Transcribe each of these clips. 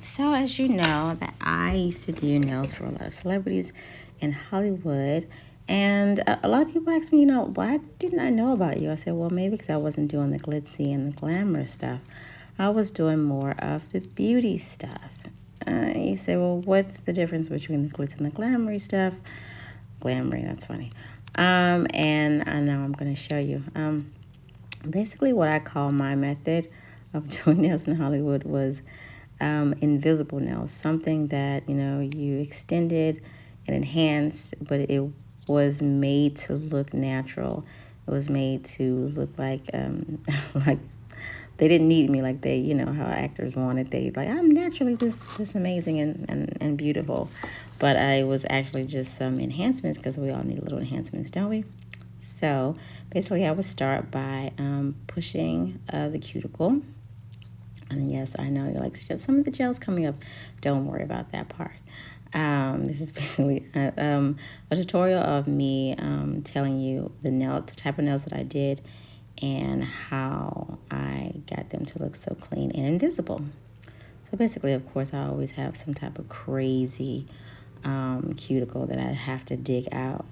So as you know, that I used to do nails for a lot of celebrities in Hollywood, and a lot of people ask me, why didn't I know about you? I said, well, maybe because I wasn't doing the glitzy and the glamorous stuff. I was doing more of the beauty stuff. You say, well, what's the difference between the glitz and the glamoury stuff? Glamoury, that's funny. And I know I'm going to show you. Basically, what I call my method of doing nails in Hollywood was invisible nails, something that you extended and enhanced, but it was made to look natural. It was made to look like like they didn't need me like they, how actors wanted. They like, I'm naturally this amazing and beautiful, but I was actually just some enhancements because we all need little enhancements, don't we? So basically, I would start by pushing the cuticle. And yes, I know you're like, some of the gel's coming up. Don't worry about that part. This is basically a tutorial of me telling you the type of nails that I did and how I got them to look so clean and invisible. So basically, of course, I always have some type of crazy cuticle that I have to dig out.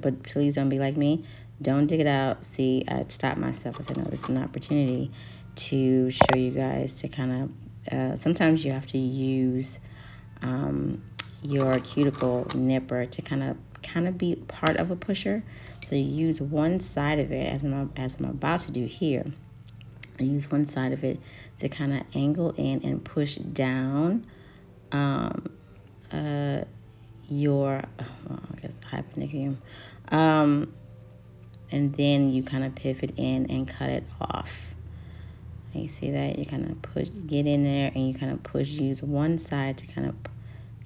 But please don't be like me. Don't dig it out. See, I stopped myself. I said, no, this is an opportunity to show you guys to kind of. Sometimes you have to use your cuticle nipper to kind of be part of a pusher. So you use one side of it as I'm about to do here. I use one side of it to kind of angle in and push down your, I guess, hyponychium. And then you kind of pivot in and cut it off. You see that? You kind of get in there and you kind of push, use one side to kind of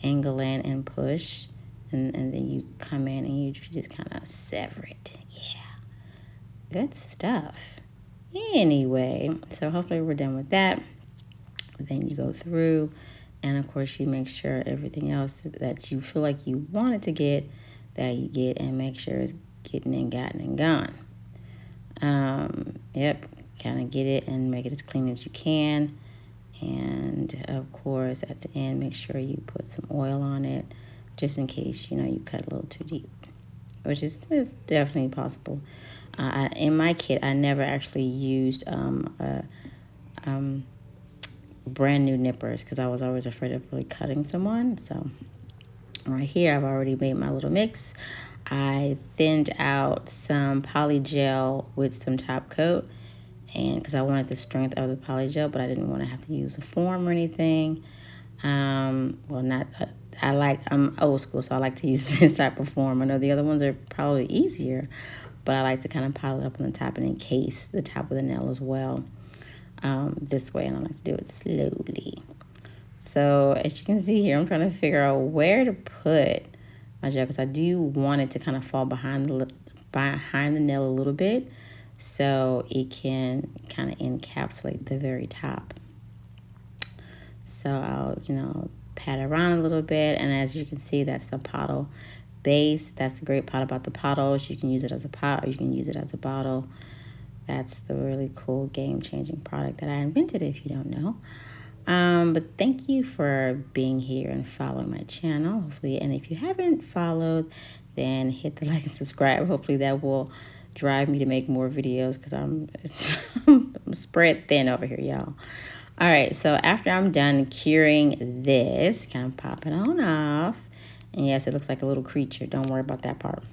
angle in and push. And then you come in and you just kind of sever it. Yeah. Good stuff. Anyway, so hopefully we're done with that. Then you go through, and of course you make sure everything else that you feel like you wanted to get, that you get, and make sure it's getting and gotten and gone. Yep, kind of get it and make it as clean as you can. And of course, at the end, make sure you put some oil on it, just in case you cut a little too deep, which is definitely possible. In my kit, I never actually used brand new nippers because I was always afraid of really cutting someone. So right here, I've already made my little mix. I thinned out some poly gel with some top coat, and because I wanted the strength of the poly gel, but I didn't want to have to use a form or anything. Well, not. I'm old school, so I like to use this type of form. I know the other ones are probably easier, but I like to kind of pile it up on the top and encase the top of the nail as well. This way, and I like to do it slowly. So as you can see here, I'm trying to figure out where to put my gel because I do want it to kind of fall behind the nail a little bit, so it can kind of encapsulate the very top. So I'll pat around a little bit, and as you can see, that's the Pottle base. That's the great part about the Pottles. You can use it as a pot or you can use it as a bottle. That's the really cool game-changing product that I invented, if you don't know. But thank you for being here and following my channel, hopefully. And if you haven't followed, then hit the like and subscribe. Hopefully that will drive me to make more videos because I'm spread thin over here, y'all. All right, so after I'm done curing this, kind of pop it on off. And yes, it looks like a little creature. Don't worry about that part.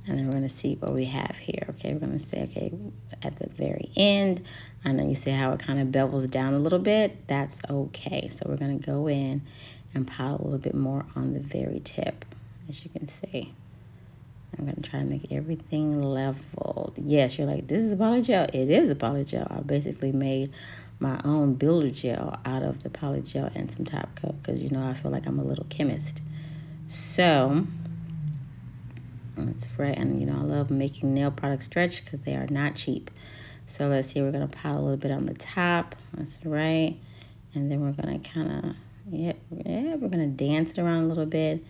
And then we're going to see what we have here. Okay, we're going to say, okay, at the very end, I know you see how it kind of bevels down a little bit. That's okay. So we're going to go in and pile a little bit more on the very tip, as you can see. I'm going to try to make everything leveled. Yes, you're like, this is a poly gel. It is a poly gel. I basically made my own builder gel out of the poly gel and some top coat because, I feel like I'm a little chemist. So that's right. And, I love making nail products stretch because they are not cheap. So let's see. We're going to pile a little bit on the top. That's right. And then we're going to kind of, we're going to dance it around a little bit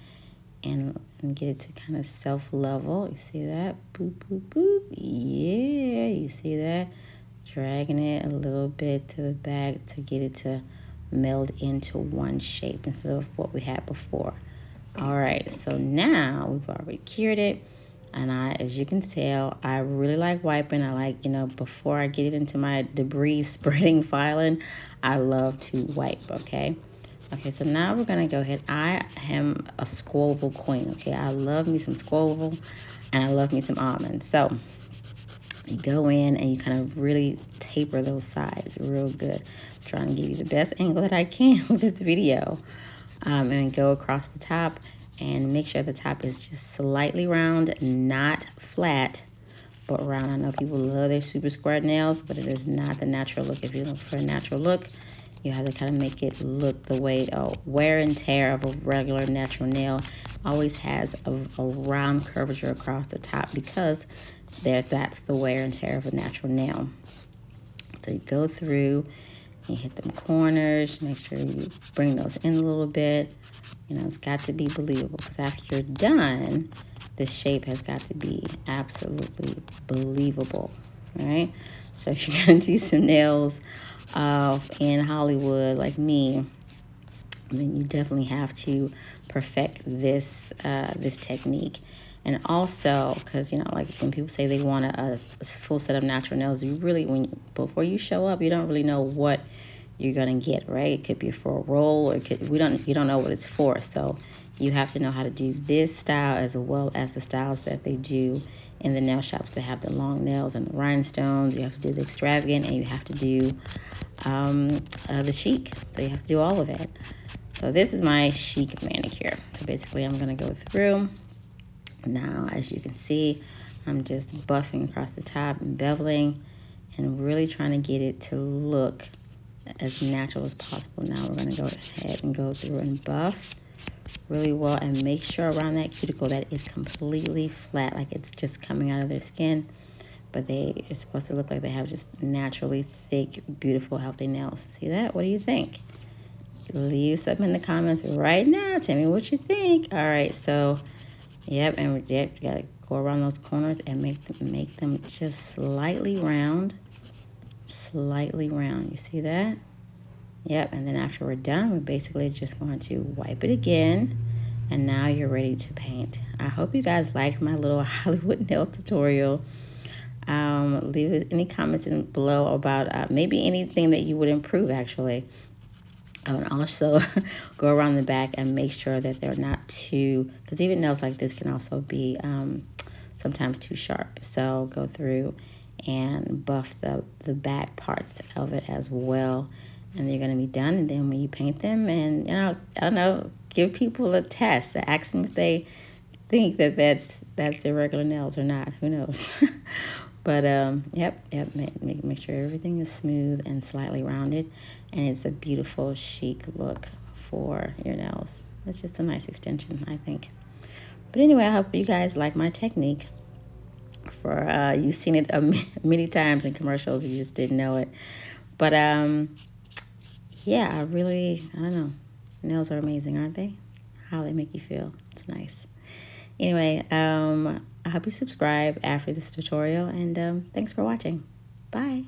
and get it to kind of self-level. You see that? Boop, boop, boop. Yeah, you see that? Dragging it a little bit to the back to get it to meld into one shape instead of what we had before. All right, so now we've already cured it. And as you can tell, I really like wiping. I like, before I get it into my debris spreading filing, I love to wipe, okay? Okay, so now we're gonna go ahead. I am a squoval queen, okay? I love me some squoval and I love me some almonds. So you go in and you kind of really taper those sides real good. I'm trying to give you the best angle that I can with this video. And go across the top and make sure the top is just slightly round, not flat, but round. I know people love their super squared nails, but it is not the natural look. If you look for a natural look, you have to kind of make it look the way wear and tear of a regular natural nail always has a round curvature across the top because that's the wear and tear of a natural nail. So you go through, you hit them corners, make sure you bring those in a little bit. It's got to be believable because after you're done, the shape has got to be absolutely believable, all right? So if you're going to do some nails in Hollywood like me, then you definitely have to perfect this technique. And also, because like when people say they want a full set of natural nails, you really, before you show up, you don't really know what you're gonna get, right? It could be for a roll, or you don't know what it's for. So you have to know how to do this style as well as the styles that they do in the nail shops that have the long nails and the rhinestones. You have to do the extravagant, and you have to do the chic. So you have to do all of it. So this is my chic manicure. So basically I'm gonna go through. Now, as you can see, I'm just buffing across the top and beveling and really trying to get it to look as natural as possible. Now we're gonna go ahead and go through and buff really well and make sure around that cuticle that is completely flat, like it's just coming out of their skin. But they are supposed to look like they have just naturally thick, beautiful, healthy nails. See that? What do you think? Leave something in the comments right now. Tell me what you think. All right, so yep, and you gotta go around those corners and make them just slightly round. Slightly round. You see that? Yep, and then after we're done, we're basically just going to wipe it again. And now you're ready to paint. I hope you guys liked my little Hollywood nail tutorial. Leave any comments below about maybe anything that you would improve, actually. And also go around the back and make sure that they're not too, because even nails like this can also be sometimes too sharp. So go through and buff the back parts of it as well. And they're going to be done. And then when you paint them, and I don't know, give people a test. Ask them if they think that that's their regular nails or not. Who knows? But yep, make sure everything is smooth and slightly rounded, and it's a beautiful chic look for your nails. It's just a nice extension, I think. But anyway, I hope you guys like my technique. For you've seen it many times in commercials, you just didn't know it. But yeah, I don't know. Nails are amazing, aren't they? How they make you feel. It's nice. Anyway, I hope you subscribe after this tutorial, and thanks for watching. Bye.